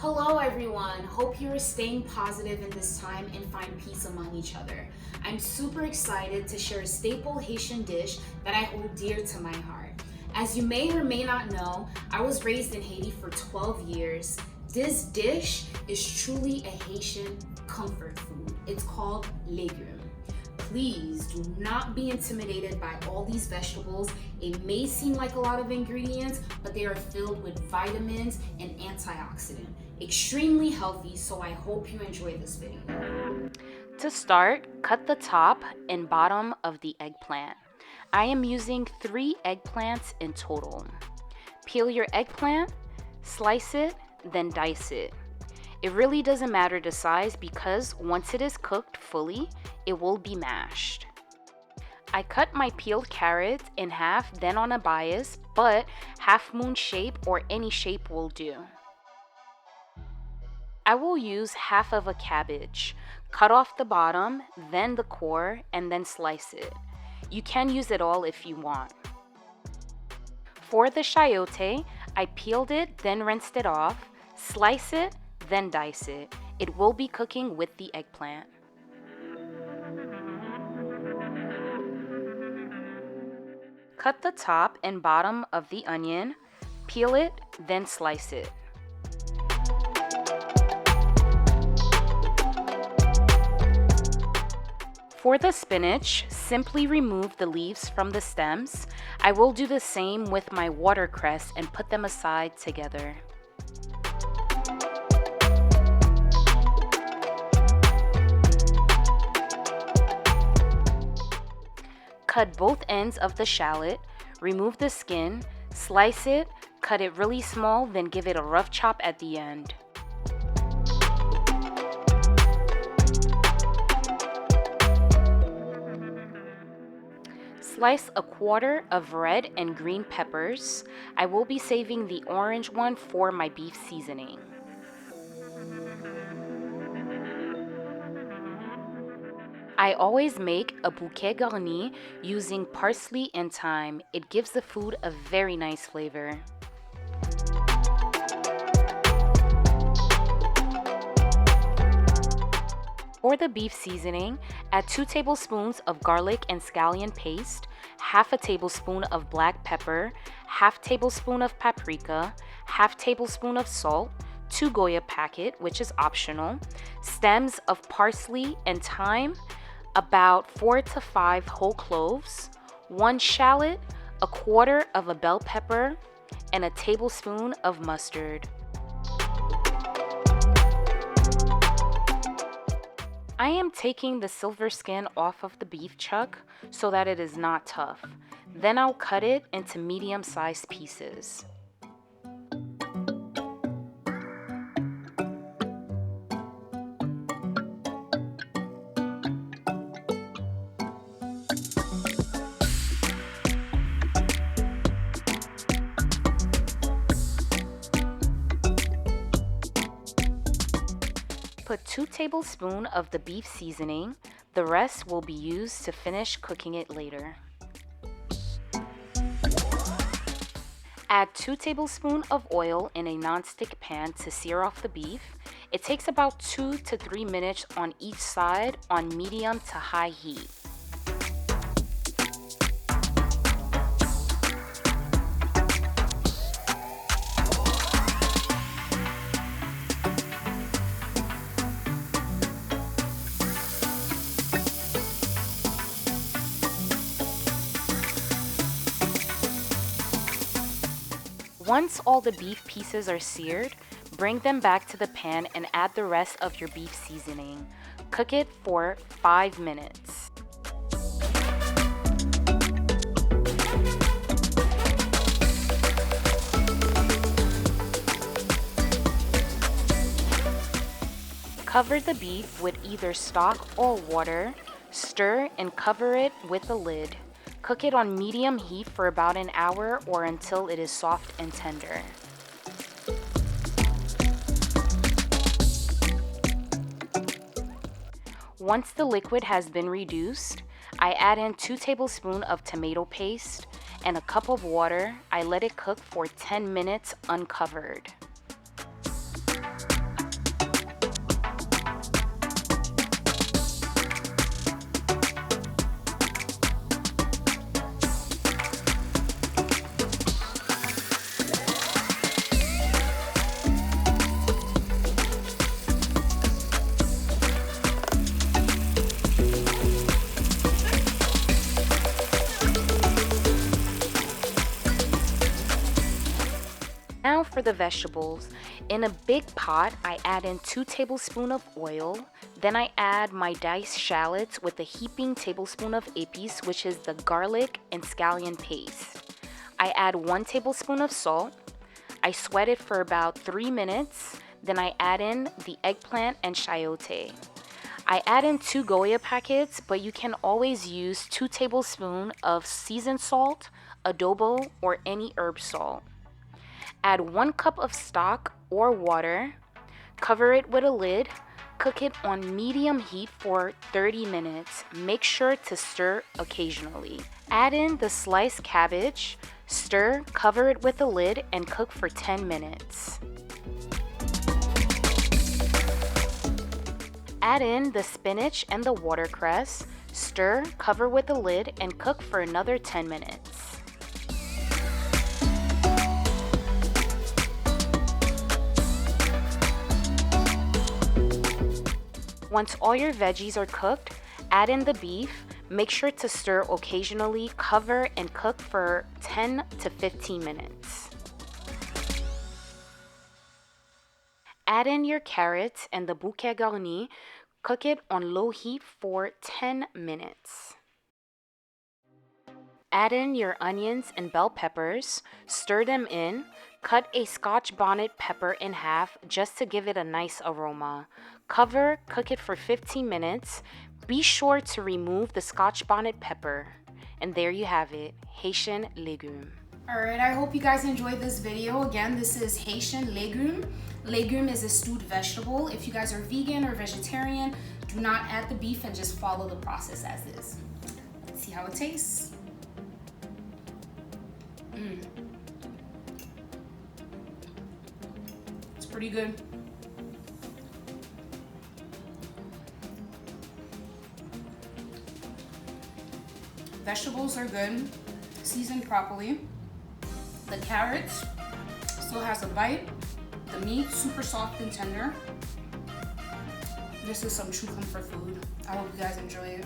Hello everyone, hope you are staying positive in this time and find peace among each other. I'm super excited to share a staple Haitian dish that I hold dear to my heart. As you may or may not know, I was raised in Haiti for 12 years. This dish is truly a Haitian comfort food. It's called Légume. Please do not be intimidated by all these vegetables. It may seem like a lot of ingredients, but they are filled with vitamins and antioxidant. Extremely healthy, so I hope you enjoy this video. To start, cut the top and bottom of the eggplant. I am using 3 eggplants in total. Peel your eggplant, slice it, then dice it. It really doesn't matter the size because once it is cooked fully, it will be mashed. I cut my peeled carrots in half, then on a bias, but half moon shape or any shape will do. I will use half of a cabbage. Cut off the bottom, then the core, and then slice it. You can use it all if you want. For the chayote, I peeled it, then rinsed it off, slice it, then dice it. It will be cooking with the eggplant. Cut the top and bottom of the onion, peel it, then slice it. For the spinach, simply remove the leaves from the stems. I will do the same with my watercress and put them aside together. Cut both ends of the shallot, remove the skin, slice it, cut it really small, then give it a rough chop at the end. Slice a quarter of red and green peppers. I will be saving the orange one for my beef seasoning. I always make a bouquet garni using parsley and thyme. It gives the food a very nice flavor. For the beef seasoning, add 2 tablespoons of garlic and scallion paste, half a tablespoon of black pepper, half tablespoon of paprika, half tablespoon of salt, 2 Goya Packet, which is optional, stems of parsley and thyme, about 4 to 5 whole cloves, 1 shallot, a quarter of a bell pepper, and a tablespoon of mustard. I am taking the silver skin off of the beef chuck so that it is not tough. Then I'll cut it into medium-sized pieces. Put 2 tablespoons of the beef seasoning. The rest will be used to finish cooking it later. Add 2 tablespoons of oil in a nonstick pan to sear off the beef. It takes about 2 to 3 minutes on each side on medium to high heat. Once all the beef pieces are seared, bring them back to the pan and add the rest of your beef seasoning. Cook it for 5 minutes. Cover the beef with either stock or water, stir and cover it with a lid. Cook it on medium heat for about an hour or until it is soft and tender. Once the liquid has been reduced, I add in 2 tablespoons of tomato paste and a cup of water. I let it cook for 10 minutes uncovered. for the vegetables. In a big pot, I add in 2 tablespoons of oil. Then I add my diced shallots with a heaping tablespoon of épis, which is the garlic and scallion paste. I add 1 tablespoon of salt. I sweat it for about 3 minutes. Then I add in the eggplant and chayote. I add in 2 Goya packets, but you can always use 2 tablespoons of seasoned salt, adobo, or any herb salt. Add 1 cup of stock or water. Cover it with a lid. Cook it on medium heat for 30 minutes. Make sure to stir occasionally. Add in the sliced cabbage. Stir, cover it with a lid, and cook for 10 minutes. Add in the spinach and the watercress. Stir, cover with a lid, and cook for another 10 minutes. Once all your veggies are cooked, add in the beef. Make sure to stir occasionally, cover, and cook for 10 to 15 minutes. Add in your carrots and the bouquet garni. Cook it on low heat for 10 minutes. Add in your onions and bell peppers. Stir them in. Cut a Scotch Bonnet Pepper in half just to give it a nice aroma. Cover, cook it for 15 minutes. Be sure to remove the Scotch Bonnet Pepper. And there you have it, Haitian Légume. Alright, I hope you guys enjoyed this video. Again, this is Haitian Légume. Légume is a stewed vegetable. If you guys are vegan or vegetarian, do not add the beef and just follow the process as is. Let's see how it tastes. It's pretty good. Vegetables are good, seasoned properly. The carrots still has a bite. The meat, super soft and tender. This is some true comfort food. I hope you guys enjoy it.